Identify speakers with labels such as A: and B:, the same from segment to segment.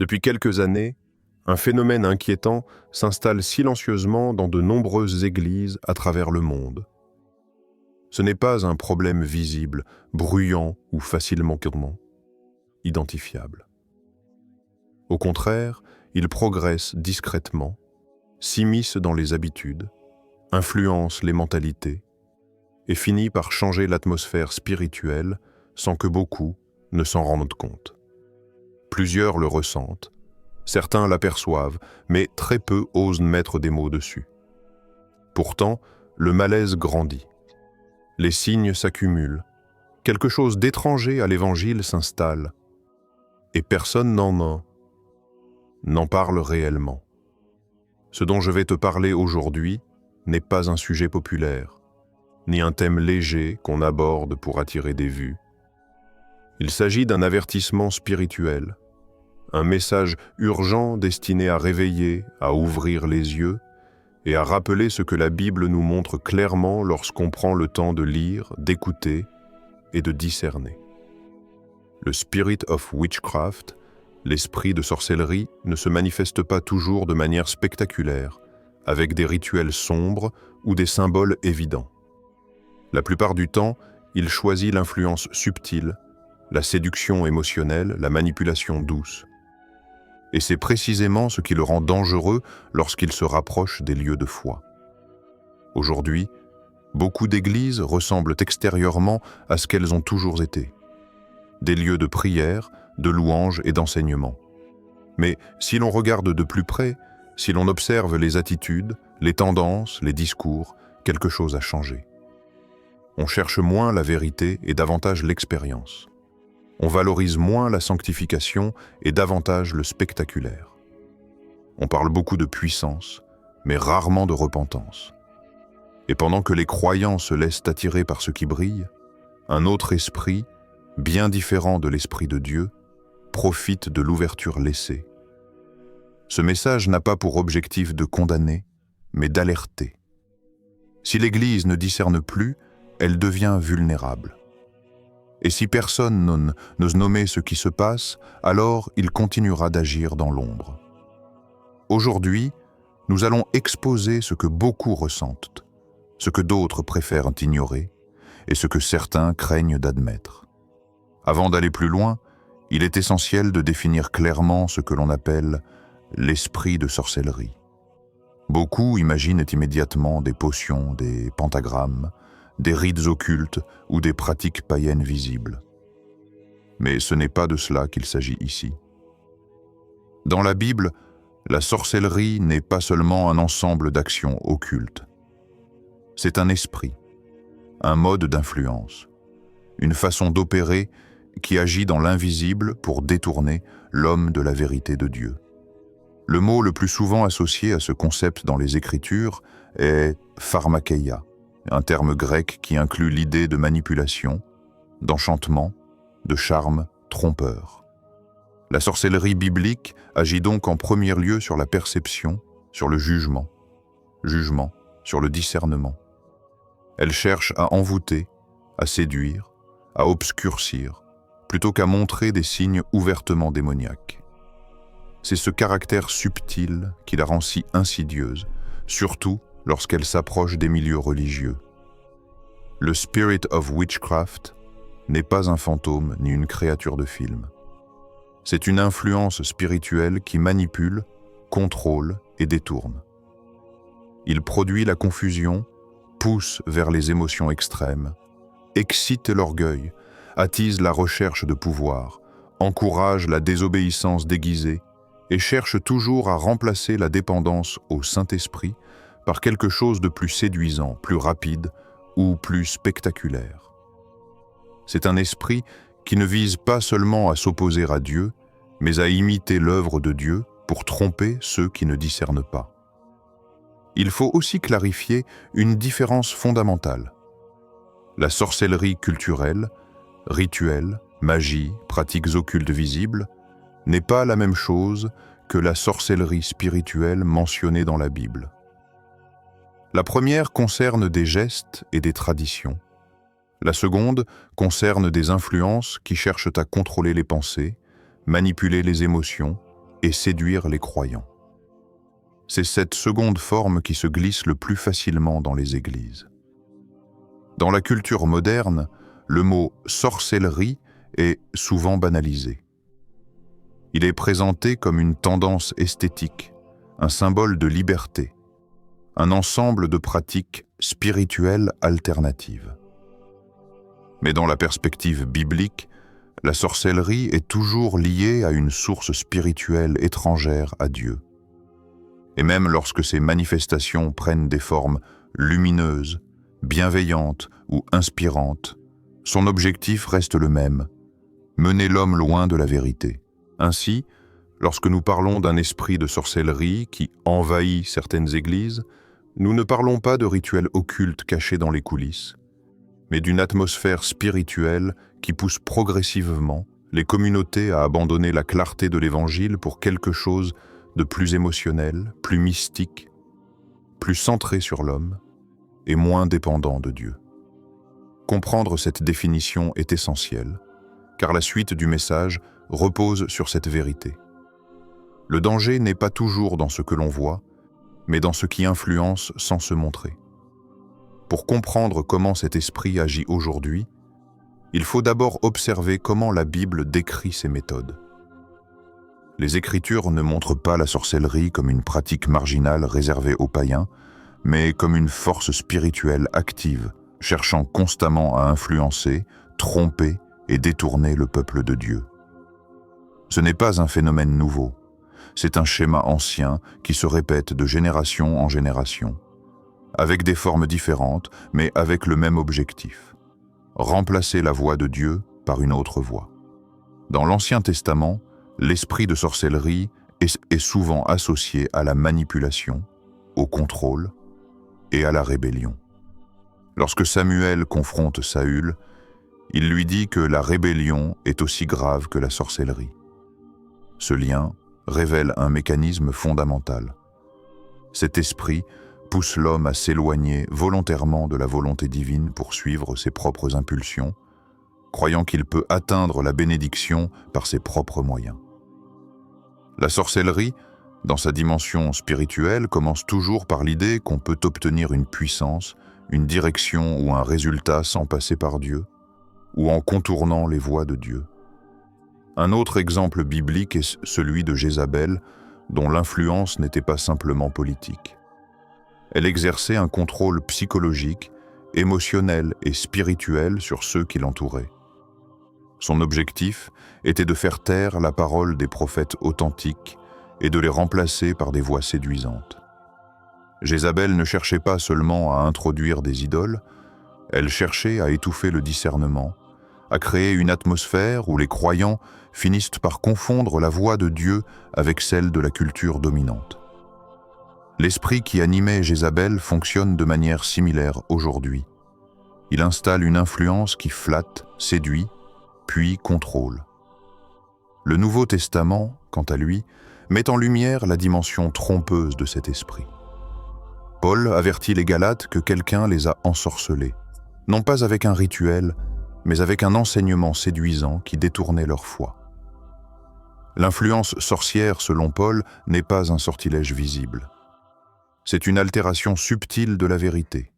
A: Depuis quelques années, un phénomène inquiétant s'installe silencieusement dans de nombreuses églises à travers le monde. Ce n'est pas un problème visible, bruyant ou facilement identifiable. Au contraire, il progresse discrètement, s'immisce dans les habitudes, influence les mentalités et finit par changer l'atmosphère spirituelle sans que beaucoup ne s'en rendent compte. Plusieurs le ressentent, certains l'aperçoivent, mais très peu osent mettre des mots dessus. Pourtant, le malaise grandit. Les signes s'accumulent, quelque chose d'étranger à l'Évangile s'installe, et personne n'en parle réellement. Ce dont je vais te parler aujourd'hui n'est pas un sujet populaire, ni un thème léger qu'on aborde pour attirer des vues. Il s'agit d'un avertissement spirituel, un message urgent destiné à réveiller, à ouvrir les yeux et à rappeler ce que la Bible nous montre clairement lorsqu'on prend le temps de lire, d'écouter et de discerner. Le Spirit of Witchcraft, l'esprit de sorcellerie, ne se manifeste pas toujours de manière spectaculaire, avec des rituels sombres ou des symboles évidents. La plupart du temps, il choisit l'influence subtile, la séduction émotionnelle, la manipulation douce. Et c'est précisément ce qui le rend dangereux lorsqu'il se rapproche des lieux de foi. Aujourd'hui, beaucoup d'églises ressemblent extérieurement à ce qu'elles ont toujours été. Des lieux de prière, de louange et d'enseignement. Mais si l'on regarde de plus près, si l'on observe les attitudes, les tendances, les discours, quelque chose a changé. On cherche moins la vérité et davantage l'expérience. On valorise moins la sanctification et davantage le spectaculaire. On parle beaucoup de puissance, mais rarement de repentance. Et pendant que les croyants se laissent attirer par ce qui brille, un autre esprit, bien différent de l'esprit de Dieu, profite de l'ouverture laissée. Ce message n'a pas pour objectif de condamner, mais d'alerter. Si l'Église ne discerne plus, elle devient vulnérable. Et si personne n'ose nommer ce qui se passe, alors il continuera d'agir dans l'ombre. Aujourd'hui, nous allons exposer ce que beaucoup ressentent, ce que d'autres préfèrent ignorer et ce que certains craignent d'admettre. Avant d'aller plus loin, il est essentiel de définir clairement ce que l'on appelle l'esprit de sorcellerie. Beaucoup imaginent immédiatement des potions, des pentagrammes, des rites occultes ou des pratiques païennes visibles. Mais ce n'est pas de cela qu'il s'agit ici. Dans la Bible, la sorcellerie n'est pas seulement un ensemble d'actions occultes. C'est un esprit, un mode d'influence, une façon d'opérer qui agit dans l'invisible pour détourner l'homme de la vérité de Dieu. Le mot le plus souvent associé à ce concept dans les Écritures est pharmakeia, un terme grec qui inclut l'idée de manipulation, d'enchantement, de charme trompeur. La sorcellerie biblique agit donc en premier lieu sur la perception, sur le jugement sur le discernement. Elle cherche à envoûter, à séduire, à obscurcir, plutôt qu'à montrer des signes ouvertement démoniaques. C'est ce caractère subtil qui la rend si insidieuse, surtout lorsqu'elle s'approche des milieux religieux. Le Spirit of Witchcraft n'est pas un fantôme ni une créature de film. C'est une influence spirituelle qui manipule, contrôle et détourne. Il produit la confusion, pousse vers les émotions extrêmes, excite l'orgueil, attise la recherche de pouvoir, encourage la désobéissance déguisée et cherche toujours à remplacer la dépendance au Saint-Esprit par quelque chose de plus séduisant, plus rapide ou plus spectaculaire. C'est un esprit qui ne vise pas seulement à s'opposer à Dieu, mais à imiter l'œuvre de Dieu pour tromper ceux qui ne discernent pas. Il faut aussi clarifier une différence fondamentale. La sorcellerie culturelle, rituelle, magie, pratiques occultes visibles, n'est pas la même chose que la sorcellerie spirituelle mentionnée dans la Bible. La première concerne des gestes et des traditions. La seconde concerne des influences qui cherchent à contrôler les pensées, manipuler les émotions et séduire les croyants. C'est cette seconde forme qui se glisse le plus facilement dans les églises. Dans la culture moderne, le mot « sorcellerie » est souvent banalisé. Il est présenté comme une tendance esthétique, un symbole de liberté, un ensemble de pratiques spirituelles alternatives. Mais dans la perspective biblique, la sorcellerie est toujours liée à une source spirituelle étrangère à Dieu. Et même lorsque ces manifestations prennent des formes lumineuses, bienveillantes ou inspirantes, son objectif reste le même, mener l'homme loin de la vérité. Ainsi, lorsque nous parlons d'un esprit de sorcellerie qui envahit certaines églises, nous ne parlons pas de rituels occultes cachés dans les coulisses, mais d'une atmosphère spirituelle qui pousse progressivement les communautés à abandonner la clarté de l'Évangile pour quelque chose de plus émotionnel, plus mystique, plus centré sur l'homme et moins dépendant de Dieu. Comprendre cette définition est essentiel, car la suite du message repose sur cette vérité. Le danger n'est pas toujours dans ce que l'on voit, mais dans ce qui influence sans se montrer. Pour comprendre comment cet esprit agit aujourd'hui, il faut d'abord observer comment la Bible décrit ses méthodes. Les Écritures ne montrent pas la sorcellerie comme une pratique marginale réservée aux païens, mais comme une force spirituelle active, cherchant constamment à influencer, tromper et détourner le peuple de Dieu. Ce n'est pas un phénomène nouveau, c'est un schéma ancien qui se répète de génération en génération, avec des formes différentes, mais avec le même objectif: remplacer la voix de Dieu par une autre voix. Dans l'Ancien Testament, l'esprit de sorcellerie est souvent associé à la manipulation, au contrôle et à la rébellion. Lorsque Samuel confronte Saül, il lui dit que la rébellion est aussi grave que la sorcellerie. Ce lien révèle un mécanisme fondamental. Cet esprit pousse l'homme à s'éloigner volontairement de la volonté divine pour suivre ses propres impulsions, croyant qu'il peut atteindre la bénédiction par ses propres moyens. La sorcellerie, dans sa dimension spirituelle, commence toujours par l'idée qu'on peut obtenir une puissance, une direction ou un résultat sans passer par Dieu, ou en contournant les voies de Dieu. Un autre exemple biblique est celui de Jézabel, dont l'influence n'était pas simplement politique. Elle exerçait un contrôle psychologique, émotionnel et spirituel sur ceux qui l'entouraient. Son objectif était de faire taire la parole des prophètes authentiques et de les remplacer par des voix séduisantes. Jézabel ne cherchait pas seulement à introduire des idoles, elle cherchait à étouffer le discernement, à créer une atmosphère où les croyants finissent par confondre la voix de Dieu avec celle de la culture dominante. L'esprit qui animait Jézabel fonctionne de manière similaire aujourd'hui. Il installe une influence qui flatte, séduit, puis contrôle. Le Nouveau Testament, quant à lui, met en lumière la dimension trompeuse de cet esprit. Paul avertit les Galates que quelqu'un les a ensorcelés, non pas avec un rituel, mais avec un enseignement séduisant qui détournait leur foi. L'influence sorcière, selon Paul, n'est pas un sortilège visible. C'est une altération subtile de la vérité,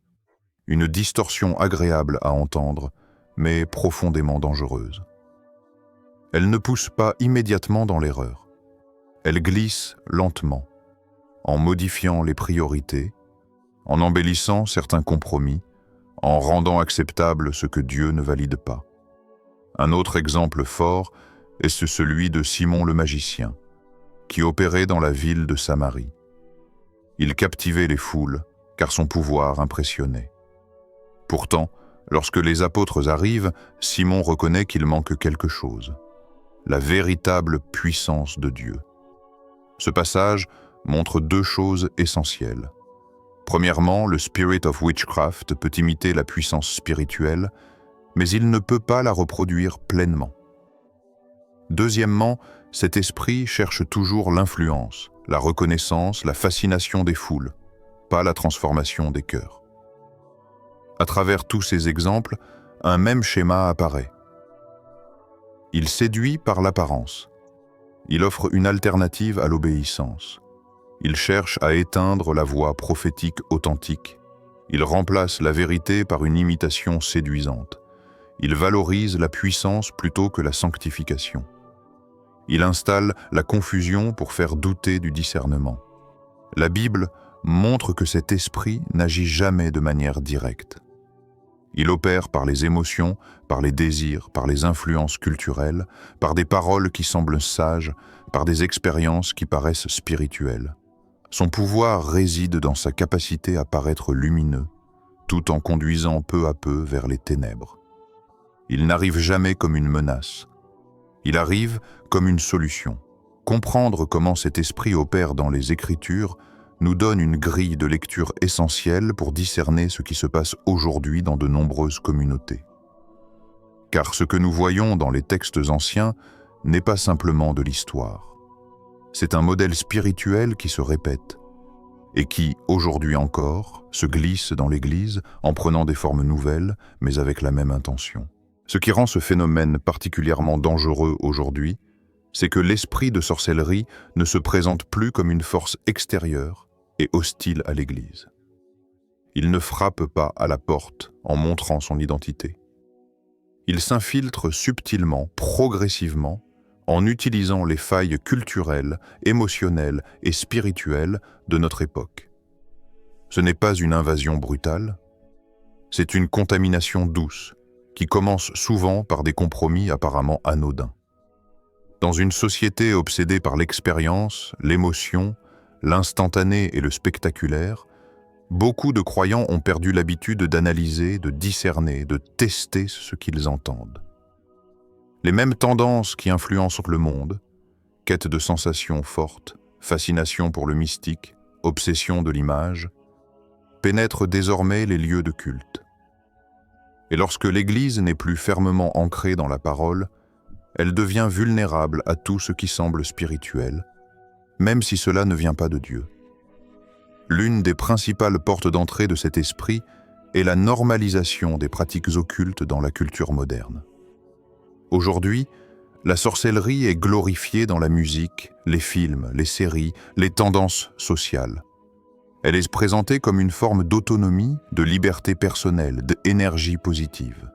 A: une distorsion agréable à entendre, mais profondément dangereuse. Elle ne pousse pas immédiatement dans l'erreur. Elle glisse lentement, en modifiant les priorités, en embellissant certains compromis, en rendant acceptable ce que Dieu ne valide pas. Un autre exemple fort est celui de Simon le magicien, qui opérait dans la ville de Samarie. Il captivait les foules, car son pouvoir impressionnait. Pourtant, lorsque les apôtres arrivent, Simon reconnaît qu'il manque quelque chose: la véritable puissance de Dieu. Ce passage montre deux choses essentielles. Premièrement, le spirit of witchcraft peut imiter la puissance spirituelle, mais il ne peut pas la reproduire pleinement. Deuxièmement, cet esprit cherche toujours l'influence, la reconnaissance, la fascination des foules, pas la transformation des cœurs. À travers tous ces exemples, un même schéma apparaît. Il séduit par l'apparence. Il offre une alternative à l'obéissance. Il cherche à éteindre la voix prophétique authentique. Il remplace la vérité par une imitation séduisante. Il valorise la puissance plutôt que la sanctification. Il installe la confusion pour faire douter du discernement. La Bible montre que cet esprit n'agit jamais de manière directe. Il opère par les émotions, par les désirs, par les influences culturelles, par des paroles qui semblent sages, par des expériences qui paraissent spirituelles. Son pouvoir réside dans sa capacité à paraître lumineux, tout en conduisant peu à peu vers les ténèbres. Il n'arrive jamais comme une menace. Il arrive comme une solution. Comprendre comment cet esprit opère dans les Écritures nous donne une grille de lecture essentielle pour discerner ce qui se passe aujourd'hui dans de nombreuses communautés. Car ce que nous voyons dans les textes anciens n'est pas simplement de l'histoire. C'est un modèle spirituel qui se répète et qui, aujourd'hui encore, se glisse dans l'Église en prenant des formes nouvelles, mais avec la même intention. Ce qui rend ce phénomène particulièrement dangereux aujourd'hui, c'est que l'esprit de sorcellerie ne se présente plus comme une force extérieure et hostile à l'Église. Il ne frappe pas à la porte en montrant son identité. Il s'infiltre subtilement, progressivement, en utilisant les failles culturelles, émotionnelles et spirituelles de notre époque. Ce n'est pas une invasion brutale, c'est une contamination douce qui commence souvent par des compromis apparemment anodins. Dans une société obsédée par l'expérience, l'émotion, l'instantané et le spectaculaire, beaucoup de croyants ont perdu l'habitude d'analyser, de discerner, de tester ce qu'ils entendent. Les mêmes tendances qui influencent le monde, quête de sensations fortes, fascination pour le mystique, obsession de l'image, pénètrent désormais les lieux de culte. Et lorsque l'Église n'est plus fermement ancrée dans la parole, elle devient vulnérable à tout ce qui semble spirituel, même si cela ne vient pas de Dieu. L'une des principales portes d'entrée de cet esprit est la normalisation des pratiques occultes dans la culture moderne. Aujourd'hui, la sorcellerie est glorifiée dans la musique, les films, les séries, les tendances sociales. Elle est présentée comme une forme d'autonomie, de liberté personnelle, d'énergie positive.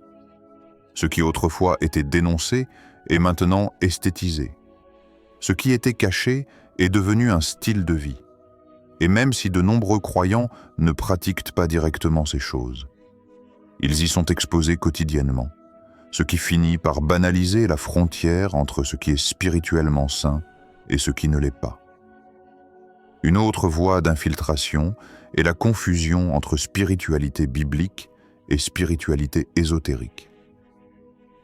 A: Ce qui autrefois était dénoncé est maintenant esthétisé. Ce qui était caché est devenu un style de vie. Et même si de nombreux croyants ne pratiquent pas directement ces choses, ils y sont exposés quotidiennement, ce qui finit par banaliser la frontière entre ce qui est spirituellement sain et ce qui ne l'est pas. Une autre voie d'infiltration est la confusion entre spiritualité biblique et spiritualité ésotérique.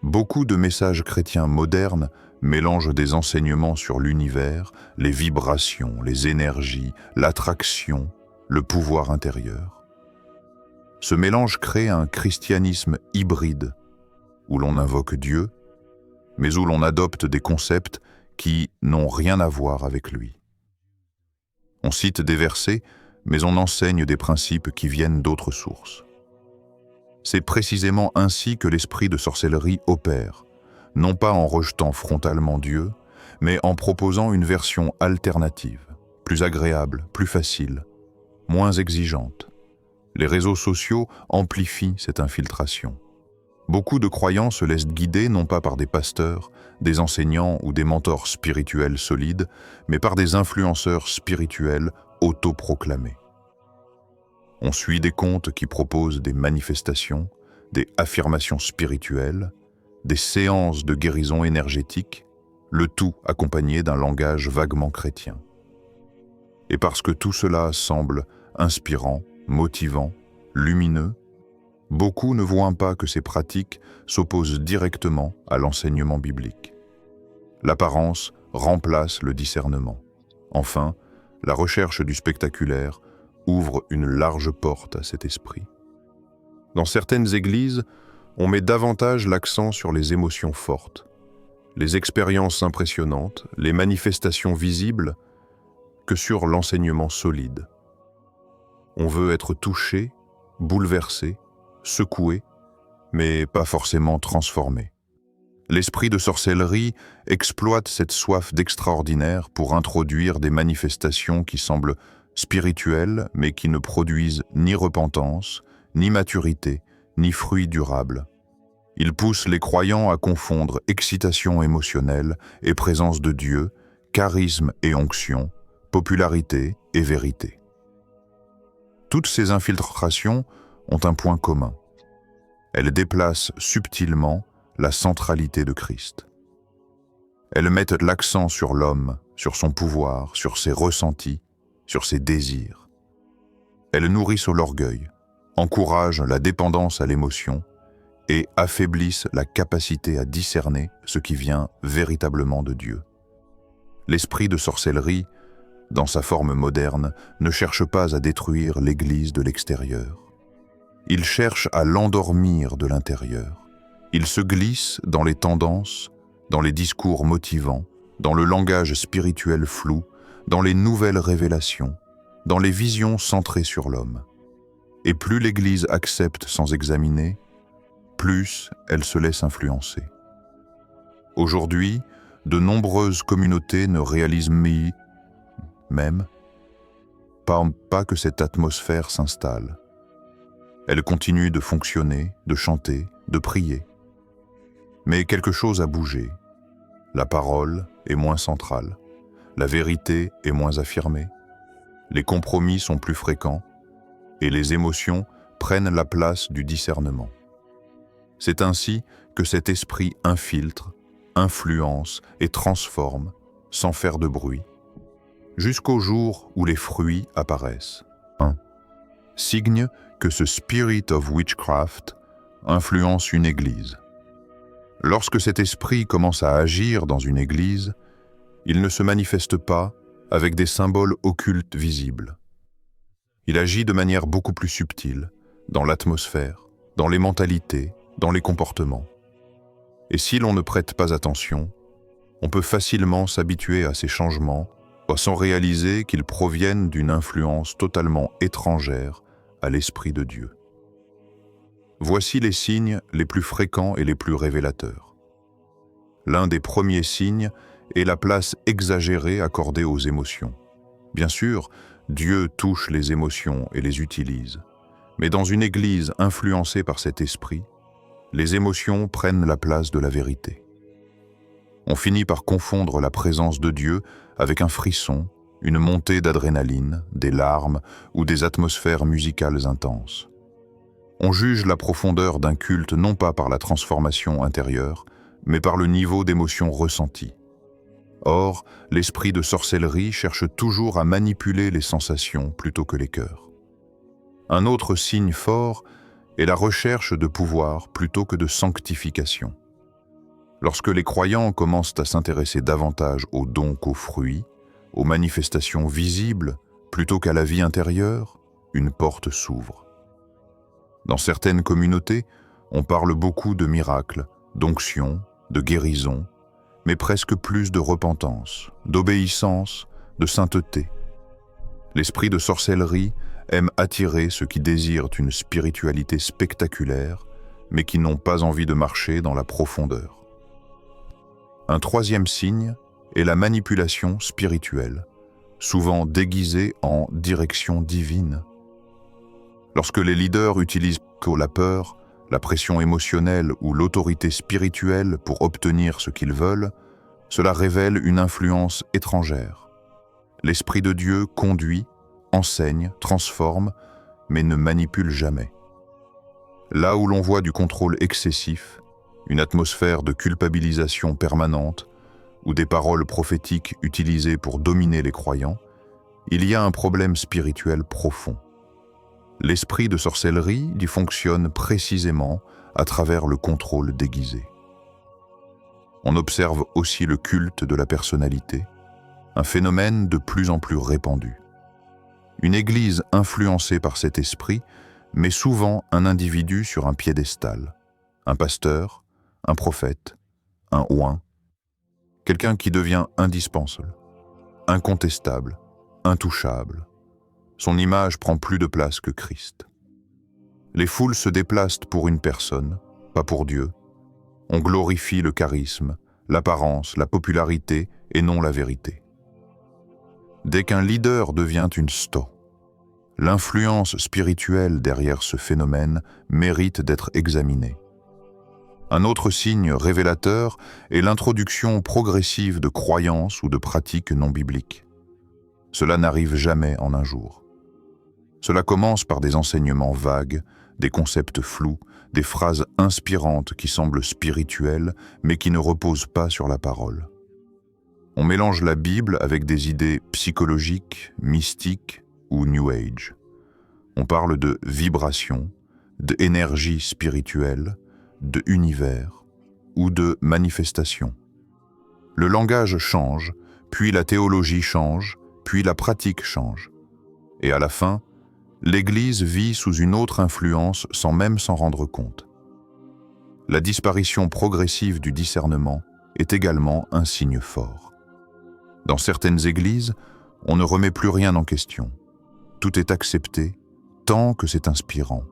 A: Beaucoup de messages chrétiens modernes mélangent des enseignements sur l'univers, les vibrations, les énergies, l'attraction, le pouvoir intérieur. Ce mélange crée un christianisme hybride, où l'on invoque Dieu, mais où l'on adopte des concepts qui n'ont rien à voir avec lui. On cite des versets, mais on enseigne des principes qui viennent d'autres sources. C'est précisément ainsi que l'esprit de sorcellerie opère, non pas en rejetant frontalement Dieu, mais en proposant une version alternative, plus agréable, plus facile, moins exigeante. Les réseaux sociaux amplifient cette infiltration. Beaucoup de croyants se laissent guider non pas par des pasteurs, des enseignants ou des mentors spirituels solides, mais par des influenceurs spirituels autoproclamés. On suit des comptes qui proposent des manifestations, des affirmations spirituelles, des séances de guérison énergétique, le tout accompagné d'un langage vaguement chrétien. Et parce que tout cela semble inspirant, motivant, lumineux, beaucoup ne voient pas que ces pratiques s'opposent directement à l'enseignement biblique. L'apparence remplace le discernement. Enfin, la recherche du spectaculaire ouvre une large porte à cet esprit. Dans certaines églises, on met davantage l'accent sur les émotions fortes, les expériences impressionnantes, les manifestations visibles, que sur l'enseignement solide. On veut être touché, bouleversé, secoué, mais pas forcément transformé. L'esprit de sorcellerie exploite cette soif d'extraordinaire pour introduire des manifestations qui semblent spirituelles, mais qui ne produisent ni repentance, ni maturité, ni fruits durables. Il pousse les croyants à confondre excitation émotionnelle et présence de Dieu, charisme et onction, popularité et vérité. Toutes ces infiltrations ont un point commun. Elles déplacent subtilement la centralité de Christ. Elles mettent l'accent sur l'homme, sur son pouvoir, sur ses ressentis, sur ses désirs. Elles nourrissent l'orgueil, encouragent la dépendance à l'émotion et affaiblissent la capacité à discerner ce qui vient véritablement de Dieu. L'esprit de sorcellerie, dans sa forme moderne, ne cherche pas à détruire l'Église de l'extérieur. Il cherche à l'endormir de l'intérieur. Il se glisse dans les tendances, dans les discours motivants, dans le langage spirituel flou, dans les nouvelles révélations, dans les visions centrées sur l'homme. Et plus l'Église accepte sans examiner, plus elle se laisse influencer. Aujourd'hui, de nombreuses communautés ne réalisent même pas que cette atmosphère s'installe. Elle continue de fonctionner, de chanter, de prier. Mais quelque chose a bougé. La parole est moins centrale. La vérité est moins affirmée. Les compromis sont plus fréquents et les émotions prennent la place du discernement. C'est ainsi que cet esprit infiltre, influence et transforme sans faire de bruit, jusqu'au jour où les fruits apparaissent. 1. Signe que ce spirit of witchcraft influence une église. Lorsque cet esprit commence à agir dans une église, il ne se manifeste pas avec des symboles occultes visibles. Il agit de manière beaucoup plus subtile, dans l'atmosphère, dans les mentalités, dans les comportements. Et si l'on ne prête pas attention, on peut facilement s'habituer à ces changements sans réaliser qu'ils proviennent d'une influence totalement étrangère à l'Esprit de Dieu. Voici les signes les plus fréquents et les plus révélateurs. L'un des premiers signes est la place exagérée accordée aux émotions. Bien sûr, Dieu touche les émotions et les utilise, mais dans une église influencée par cet esprit, les émotions prennent la place de la vérité. On finit par confondre la présence de Dieu avec un frisson, une montée d'adrénaline, des larmes ou des atmosphères musicales intenses. On juge la profondeur d'un culte non pas par la transformation intérieure, mais par le niveau d'émotion ressentie. Or, l'esprit de sorcellerie cherche toujours à manipuler les sensations plutôt que les cœurs. Un autre signe fort est la recherche de pouvoir plutôt que de sanctification. Lorsque les croyants commencent à s'intéresser davantage aux dons qu'aux fruits, aux manifestations visibles plutôt qu'à la vie intérieure, une porte s'ouvre. Dans certaines communautés, on parle beaucoup de miracles, d'onction, de guérison, mais presque plus de repentance, d'obéissance, de sainteté. L'esprit de sorcellerie aime attirer ceux qui désirent une spiritualité spectaculaire, mais qui n'ont pas envie de marcher dans la profondeur. Un troisième signe est la manipulation spirituelle, souvent déguisée en direction divine. Lorsque les leaders utilisent la peur, la pression émotionnelle ou l'autorité spirituelle pour obtenir ce qu'ils veulent, cela révèle une influence étrangère. L'Esprit de Dieu conduit, enseigne, transforme, mais ne manipule jamais. Là où l'on voit du contrôle excessif, une atmosphère de culpabilisation permanente ou des paroles prophétiques utilisées pour dominer les croyants, il y a un problème spirituel profond. L'esprit de sorcellerie y fonctionne précisément à travers le contrôle déguisé. On observe aussi le culte de la personnalité, un phénomène de plus en plus répandu. Une église influencée par cet esprit met souvent un individu sur un piédestal, un pasteur, un prophète, un oint, quelqu'un qui devient indispensable, incontestable, intouchable. Son image prend plus de place que Christ. Les foules se déplacent pour une personne, pas pour Dieu, On glorifie le charisme, l'apparence, la popularité et non la vérité. Dès qu'un leader devient une sto, l'influence spirituelle derrière ce phénomène mérite d'être examinée. Un autre signe révélateur est l'introduction progressive de croyances ou de pratiques non bibliques. Cela n'arrive jamais en un jour. Cela commence par des enseignements vagues, des concepts flous, des phrases inspirantes qui semblent spirituelles mais qui ne reposent pas sur la parole. On mélange la Bible avec des idées psychologiques, mystiques ou New Age. On parle de vibration, d'énergie spirituelle, de univers ou de manifestation. Le langage change, puis la théologie change, puis la pratique change. Et à la fin, l'Église vit sous une autre influence sans même s'en rendre compte. La disparition progressive du discernement est également un signe fort. Dans certaines églises, on ne remet plus rien en question. Tout est accepté tant que c'est inspirant.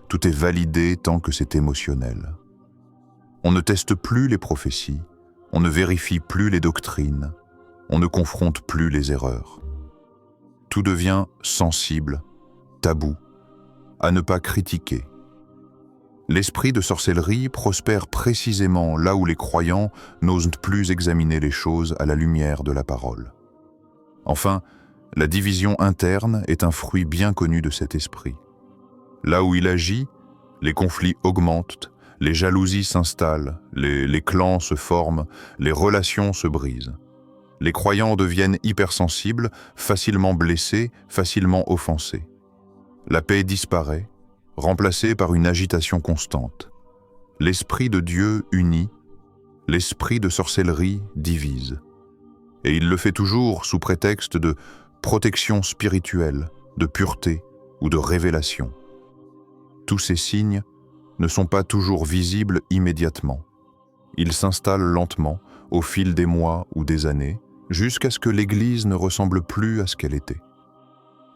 A: Tout est validé tant que c'est émotionnel. On ne teste plus les prophéties, on ne vérifie plus les doctrines, on ne confronte plus les erreurs. Tout devient sensible, tabou, à ne pas critiquer. L'esprit de sorcellerie prospère précisément là où les croyants n'osent plus examiner les choses à la lumière de la parole. Enfin, la division interne est un fruit bien connu de cet esprit. Là où il agit, les conflits augmentent, les jalousies s'installent, les clans se forment, les relations se brisent. Les croyants deviennent hypersensibles, facilement blessés, facilement offensés. La paix disparaît, remplacée par une agitation constante. L'esprit de Dieu unit, l'esprit de sorcellerie divise. Et il le fait toujours sous prétexte de protection spirituelle, de pureté ou de révélation. Tous ces signes ne sont pas toujours visibles immédiatement. Ils s'installent lentement, au fil des mois ou des années, jusqu'à ce que l'Église ne ressemble plus à ce qu'elle était.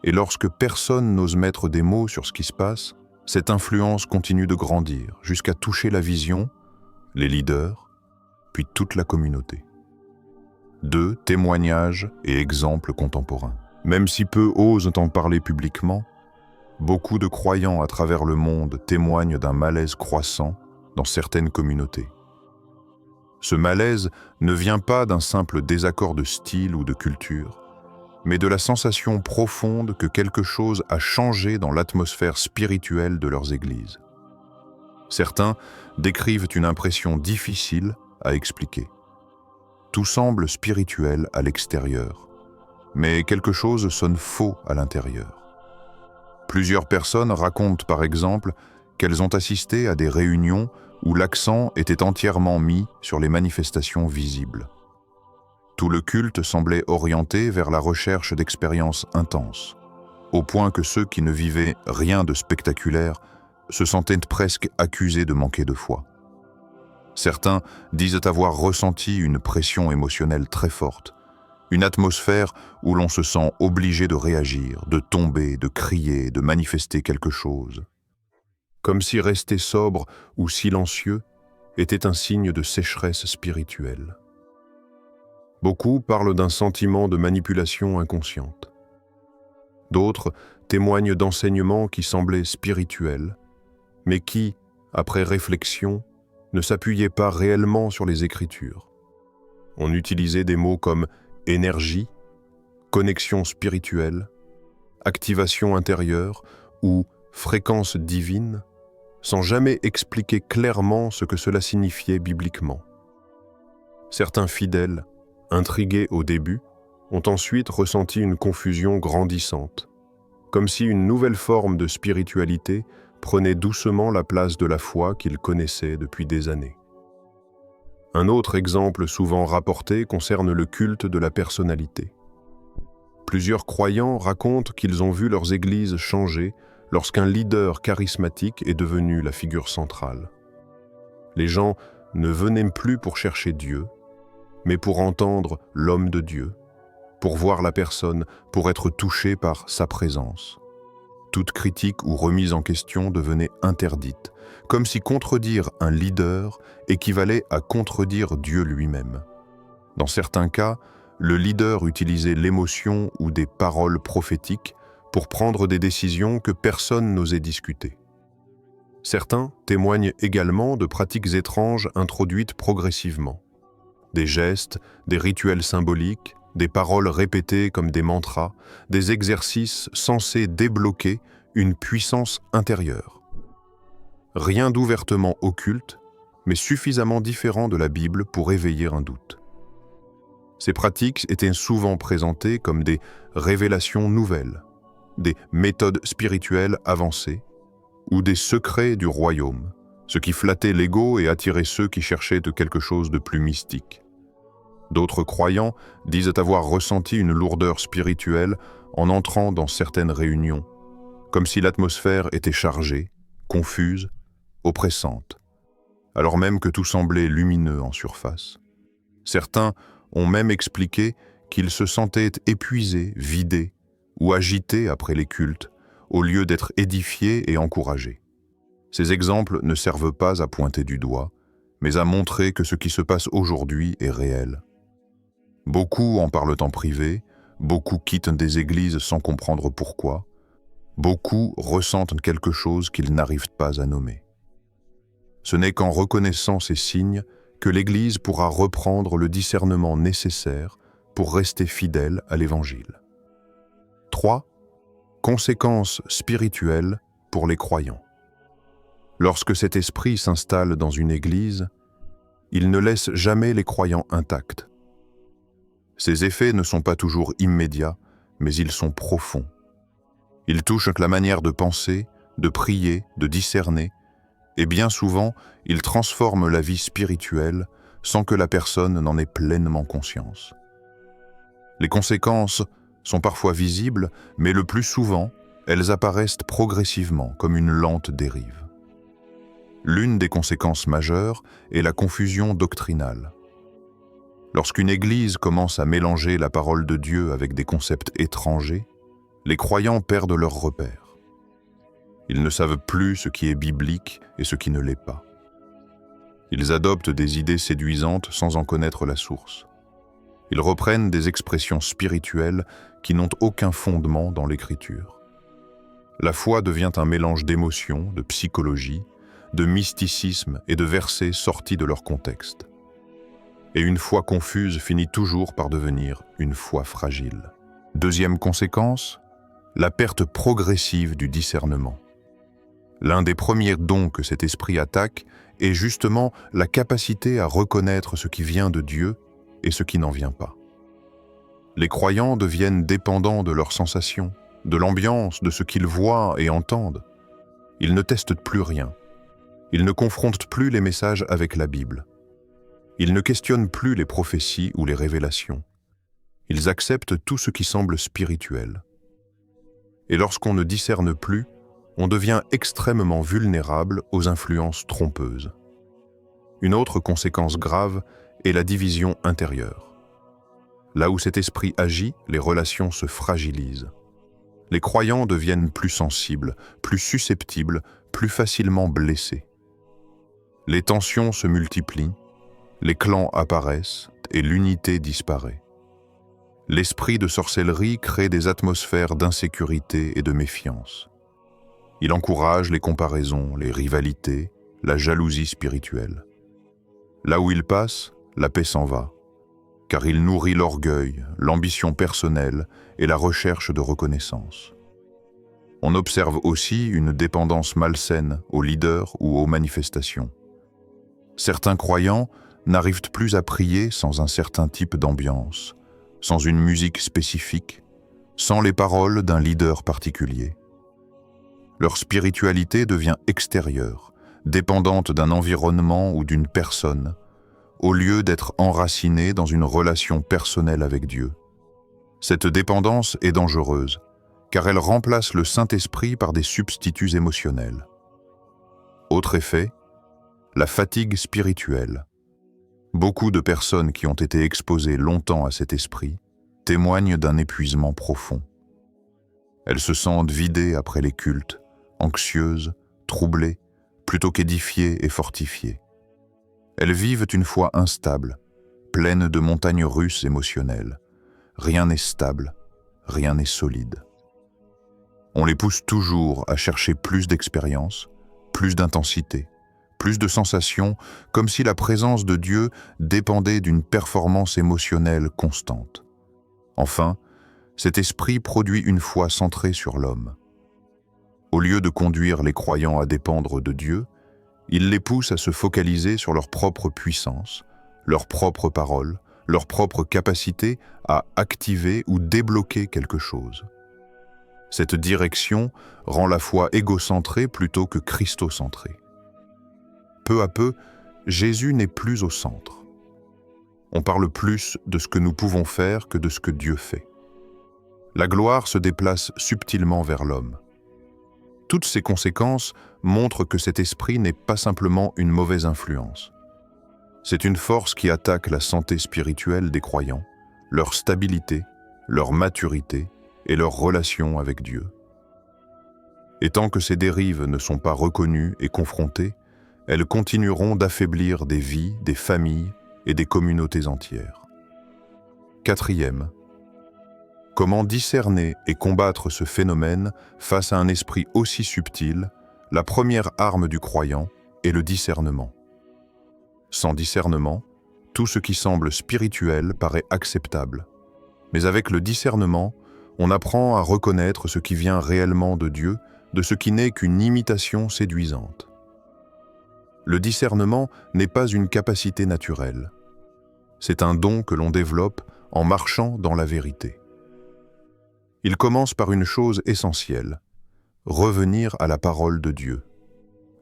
A: Et lorsque personne n'ose mettre des mots sur ce qui se passe, cette influence continue de grandir, jusqu'à toucher la vision, les leaders, puis toute la communauté. 2. Témoignages et exemples contemporains. Même si peu osent en parler publiquement, beaucoup de croyants à travers le monde témoignent d'un malaise croissant dans certaines communautés. Ce malaise ne vient pas d'un simple désaccord de style ou de culture, mais de la sensation profonde que quelque chose a changé dans l'atmosphère spirituelle de leurs églises. Certains décrivent une impression difficile à expliquer. Tout semble spirituel à l'extérieur, mais quelque chose sonne faux à l'intérieur. Plusieurs personnes racontent par exemple qu'elles ont assisté à des réunions où l'accent était entièrement mis sur les manifestations visibles. Tout le culte semblait orienté vers la recherche d'expériences intenses, au point que ceux qui ne vivaient rien de spectaculaire se sentaient presque accusés de manquer de foi. Certains disent avoir ressenti une pression émotionnelle très forte, une atmosphère où l'on se sent obligé de réagir, de tomber, de crier, de manifester quelque chose. Comme si rester sobre ou silencieux était un signe de sécheresse spirituelle. Beaucoup parlent d'un sentiment de manipulation inconsciente. D'autres témoignent d'enseignements qui semblaient spirituels, mais qui, après réflexion, ne s'appuyaient pas réellement sur les Écritures. On utilisait des mots comme énergie, connexion spirituelle, activation intérieure ou fréquence divine, sans jamais expliquer clairement ce que cela signifiait bibliquement. Certains fidèles, intrigués au début, ont ensuite ressenti une confusion grandissante, comme si une nouvelle forme de spiritualité prenait doucement la place de la foi qu'ils connaissaient depuis des années. Un autre exemple souvent rapporté concerne le culte de la personnalité. Plusieurs croyants racontent qu'ils ont vu leurs églises changer lorsqu'un leader charismatique est devenu la figure centrale. Les gens ne venaient plus pour chercher Dieu, mais pour entendre l'homme de Dieu, pour voir la personne, pour être touchés par sa présence. toute critique ou remise en question devenait interdite, comme si contredire un leader équivalait à contredire Dieu lui-même. Dans certains cas, le leader utilisait l'émotion ou des paroles prophétiques pour prendre des décisions que personne n'osait discuter. Certains témoignent également de pratiques étranges introduites progressivement. Des gestes, des rituels symboliques, des paroles répétées comme des mantras, des exercices censés débloquer une puissance intérieure. Rien d'ouvertement occulte, mais suffisamment différent de la Bible pour éveiller un doute. Ces pratiques étaient souvent présentées comme des révélations nouvelles, des méthodes spirituelles avancées ou des secrets du royaume, ce qui flattait l'ego et attirait ceux qui cherchaient quelque chose de plus mystique. D'autres croyants disent avoir ressenti une lourdeur spirituelle en entrant dans certaines réunions, comme si l'atmosphère était chargée, confuse, oppressante, alors même que tout semblait lumineux en surface. Certains ont même expliqué qu'ils se sentaient épuisés, vidés ou agités après les cultes, au lieu d'être édifiés et encouragés. Ces exemples ne servent pas à pointer du doigt, mais à montrer que ce qui se passe aujourd'hui est réel. Beaucoup en parlent en privé, beaucoup quittent des églises sans comprendre pourquoi, beaucoup ressentent quelque chose qu'ils n'arrivent pas à nommer. Ce n'est qu'en reconnaissant ces signes que l'Église pourra reprendre le discernement nécessaire pour rester fidèle à l'Évangile. 3. Conséquences spirituelles pour les croyants. Lorsque cet esprit s'installe dans une Église, il ne laisse jamais les croyants intacts. Ces effets ne sont pas toujours immédiats, mais ils sont profonds. Ils touchent la manière de penser, de prier, de discerner, et bien souvent, ils transforment la vie spirituelle sans que la personne n'en ait pleinement conscience. Les conséquences sont parfois visibles, mais le plus souvent, elles apparaissent progressivement comme une lente dérive. L'une des conséquences majeures est la confusion doctrinale. Lorsqu'une église commence à mélanger la parole de Dieu avec des concepts étrangers, les croyants perdent leurs repères. Ils ne savent plus ce qui est biblique et ce qui ne l'est pas. Ils adoptent des idées séduisantes sans en connaître la source. Ils reprennent des expressions spirituelles qui n'ont aucun fondement dans l'Écriture. La foi devient un mélange d'émotions, de psychologie, de mysticisme et de versets sortis de leur contexte. Et une foi confuse finit toujours par devenir une foi fragile. Deuxième conséquence, la perte progressive du discernement. L'un des premiers dons que cet esprit attaque est justement la capacité à reconnaître ce qui vient de Dieu et ce qui n'en vient pas. Les croyants deviennent dépendants de leurs sensations, de l'ambiance, de ce qu'ils voient et entendent. Ils ne testent plus rien. Ils ne confrontent plus les messages avec la Bible. Ils ne questionnent plus les prophéties ou les révélations. Ils acceptent tout ce qui semble spirituel. Et lorsqu'on ne discerne plus, on devient extrêmement vulnérable aux influences trompeuses. Une autre conséquence grave est la division intérieure. Là où cet esprit agit, les relations se fragilisent. Les croyants deviennent plus sensibles, plus susceptibles, plus facilement blessés. Les tensions se multiplient, les clans apparaissent et l'unité disparaît. L'esprit de sorcellerie crée des atmosphères d'insécurité et de méfiance. Il encourage les comparaisons, les rivalités, la jalousie spirituelle. Là où il passe, la paix s'en va, car il nourrit l'orgueil, l'ambition personnelle et la recherche de reconnaissance. On observe aussi une dépendance malsaine aux leaders ou aux manifestations. Certains croyants n'arrivent plus à prier sans un certain type d'ambiance, sans une musique spécifique, sans les paroles d'un leader particulier. Leur spiritualité devient extérieure, dépendante d'un environnement ou d'une personne, au lieu d'être enracinée dans une relation personnelle avec Dieu. Cette dépendance est dangereuse, car elle remplace le Saint-Esprit par des substituts émotionnels. Autre effet, la fatigue spirituelle. Beaucoup de personnes qui ont été exposées longtemps à cet esprit témoignent d'un épuisement profond. Elles se sentent vidées après les cultes, anxieuses, troublées, plutôt qu'édifiées et fortifiées. Elles vivent une foi instable, pleine de montagnes russes émotionnelles. Rien n'est stable, rien n'est solide. On les pousse toujours à chercher plus d'expérience, plus d'intensité, plus de sensations, comme si la présence de Dieu dépendait d'une performance émotionnelle constante. Enfin, cet esprit produit une foi centrée sur l'homme. Au lieu de conduire les croyants à dépendre de Dieu, il les pousse à se focaliser sur leur propre puissance, leur propre parole, leur propre capacité à activer ou débloquer quelque chose. Cette direction rend la foi égocentrée plutôt que christocentrée. Peu à peu, Jésus n'est plus au centre. On parle plus de ce que nous pouvons faire que de ce que Dieu fait. La gloire se déplace subtilement vers l'homme. Toutes ces conséquences montrent que cet esprit n'est pas simplement une mauvaise influence. C'est une force qui attaque la santé spirituelle des croyants, leur stabilité, leur maturité et leur relation avec Dieu. Et tant que ces dérives ne sont pas reconnues et confrontées, elles continueront d'affaiblir des vies, des familles et des communautés entières. Quatrième, comment discerner et combattre ce phénomène face à un esprit aussi subtil? La première arme du croyant est le discernement. Sans discernement, tout ce qui semble spirituel paraît acceptable. Mais avec le discernement, on apprend à reconnaître ce qui vient réellement de Dieu, de ce qui n'est qu'une imitation séduisante. Le discernement n'est pas une capacité naturelle. C'est un don que l'on développe en marchant dans la vérité. Il commence par une chose essentielle, revenir à la parole de Dieu.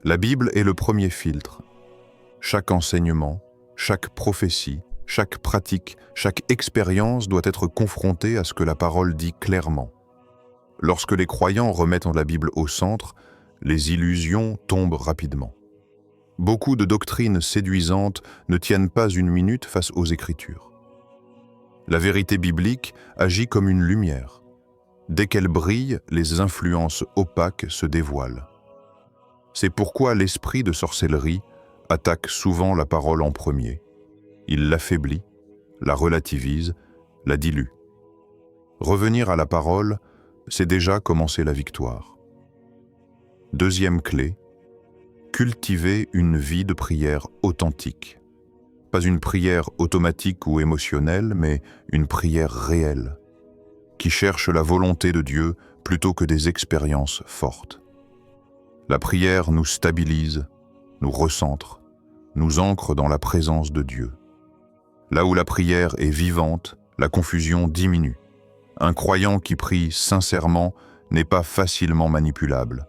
A: La Bible est le premier filtre. Chaque enseignement, chaque prophétie, chaque pratique, chaque expérience doit être confrontée à ce que la parole dit clairement. Lorsque les croyants remettent la Bible au centre, les illusions tombent rapidement. Beaucoup de doctrines séduisantes ne tiennent pas une minute face aux Écritures. La vérité biblique agit comme une lumière. Dès qu'elle brille, les influences opaques se dévoilent. C'est pourquoi l'esprit de sorcellerie attaque souvent la parole en premier. Il l'affaiblit, la relativise, la dilue. Revenir à la parole, c'est déjà commencer la victoire. Deuxième clé, cultiver une vie de prière authentique. Pas une prière automatique ou émotionnelle, mais une prière réelle, qui cherche la volonté de Dieu plutôt que des expériences fortes. La prière nous stabilise, nous recentre, nous ancre dans la présence de Dieu. Là où la prière est vivante, la confusion diminue. Un croyant qui prie sincèrement n'est pas facilement manipulable,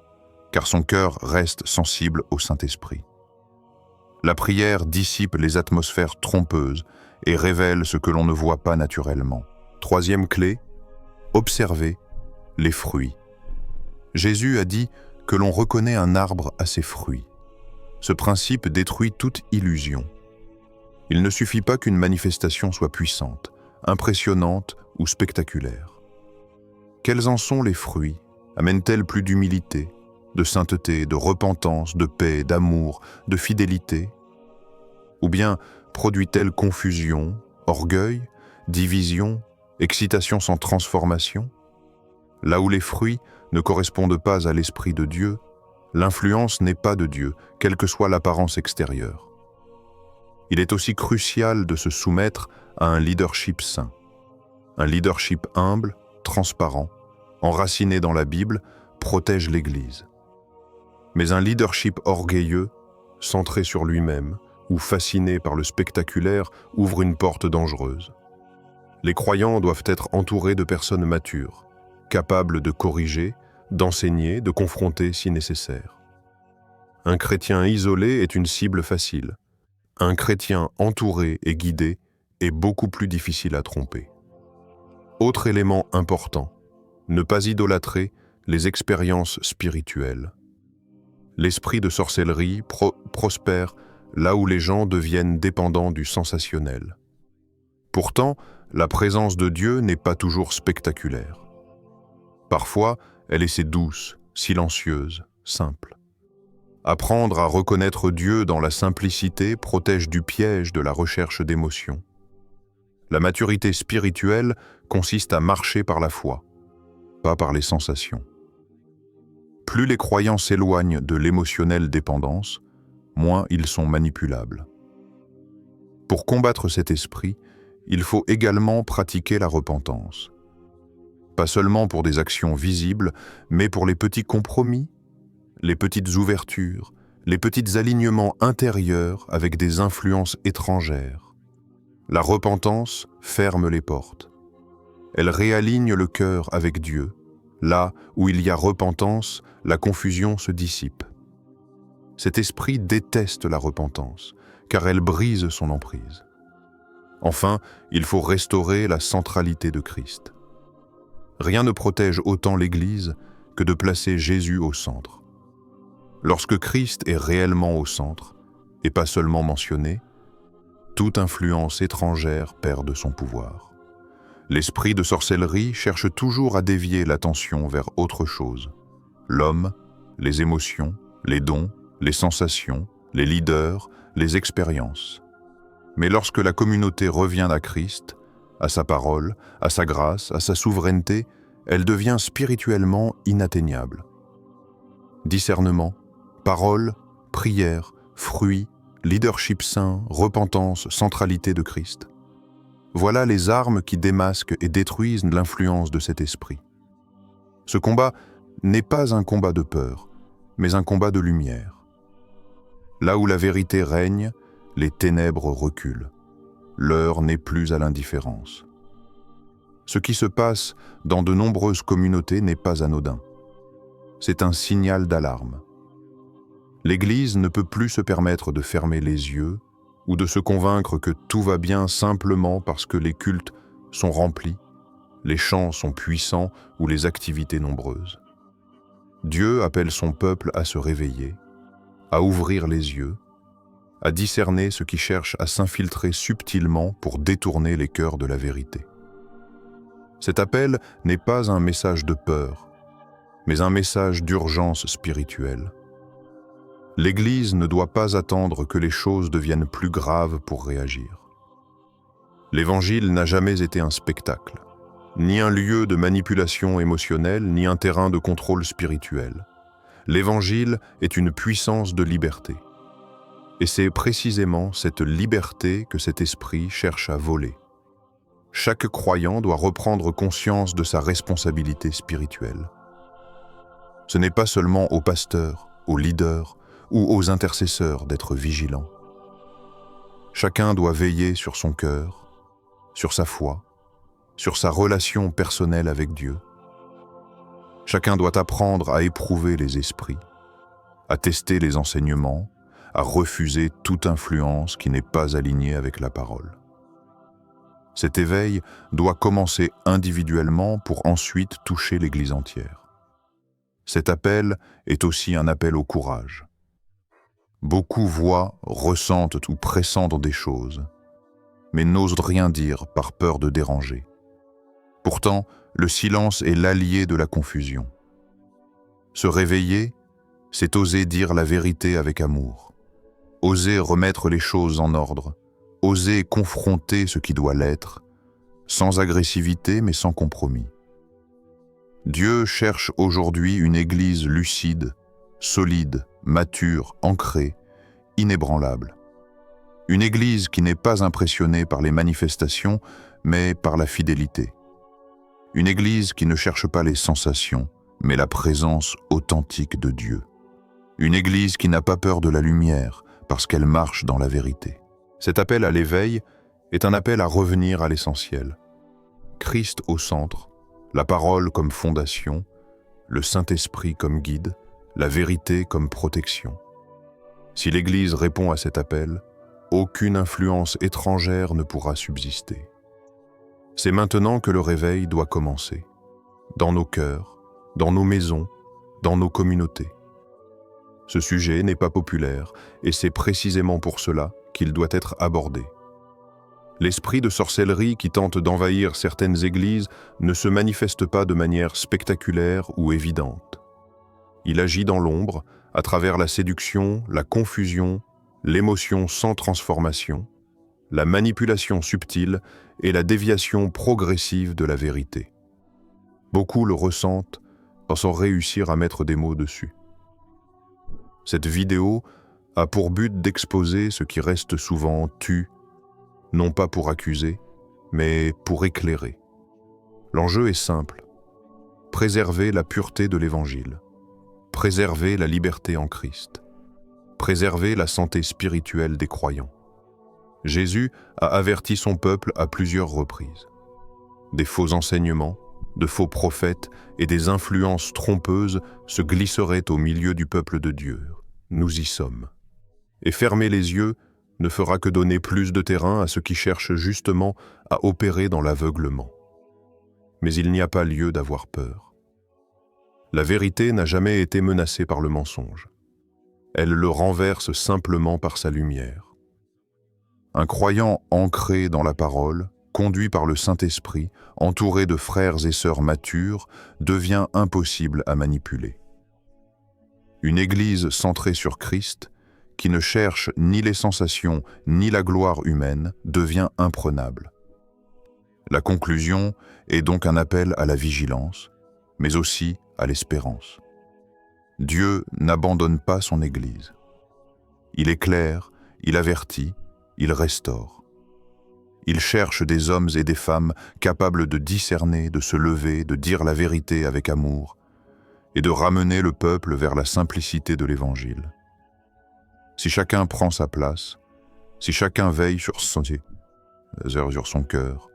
A: car son cœur reste sensible au Saint-Esprit. La prière dissipe les atmosphères trompeuses et révèle ce que l'on ne voit pas naturellement. Troisième clé, observer les fruits. Jésus a dit que l'on reconnaît un arbre à ses fruits. Ce principe détruit toute illusion. Il ne suffit pas qu'une manifestation soit puissante, impressionnante ou spectaculaire. Quels en sont les fruits? Amènent-elles plus d'humilité, de sainteté, de repentance, de paix, d'amour, de fidélité? Ou bien produit-elle confusion, orgueil, division, excitation sans transformation? Là où les fruits ne correspondent pas à l'Esprit de Dieu, l'influence n'est pas de Dieu, quelle que soit l'apparence extérieure. Il est aussi crucial de se soumettre à un leadership saint. Un leadership humble, transparent, enraciné dans la Bible, protège l'Église. Mais un leadership orgueilleux, centré sur lui-même ou fasciné par le spectaculaire, ouvre une porte dangereuse. Les croyants doivent être entourés de personnes matures, capables de corriger, d'enseigner, de confronter si nécessaire. Un chrétien isolé est une cible facile. Un chrétien entouré et guidé est beaucoup plus difficile à tromper. Autre élément important, ne pas idolâtrer les expériences spirituelles. L'esprit de sorcellerie prospère là où les gens deviennent dépendants du sensationnel. Pourtant, la présence de Dieu n'est pas toujours spectaculaire. Parfois, elle essaie douce, silencieuse, simple. Apprendre à reconnaître Dieu dans la simplicité protège du piège de la recherche d'émotions. La maturité spirituelle consiste à marcher par la foi, pas par les sensations. Plus les croyants s'éloignent de l'émotionnelle dépendance, moins ils sont manipulables. Pour combattre cet esprit, il faut également pratiquer la repentance. Pas seulement pour des actions visibles, mais pour les petits compromis, les petites ouvertures, les petits alignements intérieurs avec des influences étrangères. La repentance ferme les portes. Elle réaligne le cœur avec Dieu. Là où il y a repentance, la confusion se dissipe. Cet esprit déteste la repentance, car elle brise son emprise. Enfin, il faut restaurer la centralité de Christ. Rien ne protège autant l'Église que de placer Jésus au centre. Lorsque Christ est réellement au centre, et pas seulement mentionné, toute influence étrangère perd de son pouvoir. L'esprit de sorcellerie cherche toujours à dévier l'attention vers autre chose. L'homme, les émotions, les dons, les sensations, les leaders, les expériences. Mais lorsque la communauté revient à Christ, à sa parole, à sa grâce, à sa souveraineté, elle devient spirituellement inatteignable. Discernement, parole, prière, fruit, leadership saint, repentance, centralité de Christ. Voilà les armes qui démasquent et détruisent l'influence de cet esprit. Ce combat n'est pas un combat de peur, mais un combat de lumière. Là où la vérité règne, les ténèbres reculent. L'heure n'est plus à l'indifférence. Ce qui se passe dans de nombreuses communautés n'est pas anodin. C'est un signal d'alarme. L'Église ne peut plus se permettre de fermer les yeux ou de se convaincre que tout va bien simplement parce que les cultes sont remplis, les chants sont puissants ou les activités nombreuses. Dieu appelle son peuple à se réveiller, à ouvrir les yeux, à discerner ce qui cherche à s'infiltrer subtilement pour détourner les cœurs de la vérité. Cet appel n'est pas un message de peur, mais un message d'urgence spirituelle. L'Église ne doit pas attendre que les choses deviennent plus graves pour réagir. L'Évangile n'a jamais été un spectacle, ni un lieu de manipulation émotionnelle, ni un terrain de contrôle spirituel. L'Évangile est une puissance de liberté. Et c'est précisément cette liberté que cet esprit cherche à voler. Chaque croyant doit reprendre conscience de sa responsabilité spirituelle. Ce n'est pas seulement aux pasteurs, aux leaders ou aux intercesseurs d'être vigilants. Chacun doit veiller sur son cœur, sur sa foi, sur sa relation personnelle avec Dieu. Chacun doit apprendre à éprouver les esprits, à tester les enseignements, à refuser toute influence qui n'est pas alignée avec la parole. Cet éveil doit commencer individuellement pour ensuite toucher l'Église entière. Cet appel est aussi un appel au courage. Beaucoup voient, ressentent ou pressentent des choses, mais n'osent rien dire par peur de déranger. Pourtant, le silence est l'allié de la confusion. Se réveiller, c'est oser dire la vérité avec amour, oser remettre les choses en ordre, oser confronter ce qui doit l'être, sans agressivité mais sans compromis. Dieu cherche aujourd'hui une Église lucide, solide, mature, ancrée, inébranlable. Une Église qui n'est pas impressionnée par les manifestations, mais par la fidélité. Une Église qui ne cherche pas les sensations, mais la présence authentique de Dieu. Une Église qui n'a pas peur de la lumière, parce qu'elle marche dans la vérité. Cet appel à l'éveil est un appel à revenir à l'essentiel. Christ au centre, la parole comme fondation, le Saint-Esprit comme guide, la vérité comme protection. Si l'Église répond à cet appel, aucune influence étrangère ne pourra subsister. C'est maintenant que le réveil doit commencer, dans nos cœurs, dans nos maisons, dans nos communautés. Ce sujet n'est pas populaire et c'est précisément pour cela qu'il doit être abordé. L'esprit de sorcellerie qui tente d'envahir certaines églises ne se manifeste pas de manière spectaculaire ou évidente. Il agit dans l'ombre, à travers la séduction, la confusion, l'émotion sans transformation, la manipulation subtile et la déviation progressive de la vérité. Beaucoup le ressentent sans réussir à mettre des mots dessus. Cette vidéo a pour but d'exposer ce qui reste souvent tu, non pas pour accuser, mais pour éclairer. L'enjeu est simple: préserver la pureté de l'Évangile, préserver la liberté en Christ, préserver la santé spirituelle des croyants. Jésus a averti son peuple à plusieurs reprises. Des faux enseignements, de faux prophètes et des influences trompeuses se glisseraient au milieu du peuple de Dieu. Nous y sommes. Et fermer les yeux ne fera que donner plus de terrain à ceux qui cherchent justement à opérer dans l'aveuglement. Mais il n'y a pas lieu d'avoir peur. La vérité n'a jamais été menacée par le mensonge. Elle le renverse simplement par sa lumière. Un croyant ancré dans la parole, conduit par le Saint-Esprit, entouré de frères et sœurs matures, devient impossible à manipuler. Une Église centrée sur Christ, qui ne cherche ni les sensations ni la gloire humaine, devient imprenable. La conclusion est donc un appel à la vigilance, mais aussi à l'espérance. Dieu n'abandonne pas son Église. Il éclaire, il avertit, il restaure. Il cherche des hommes et des femmes capables de discerner, de se lever, de dire la vérité avec amour et de ramener le peuple vers la simplicité de l'Évangile. Si chacun prend sa place, si chacun veille sur son cœur,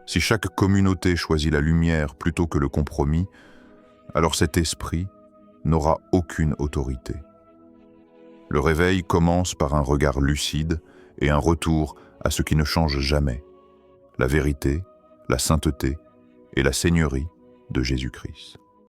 A: si chaque communauté choisit la lumière plutôt que le compromis, alors cet esprit n'aura aucune autorité. Le réveil commence par un regard lucide et un retour à ce qui ne change jamais, la vérité, la sainteté et la seigneurie de Jésus-Christ.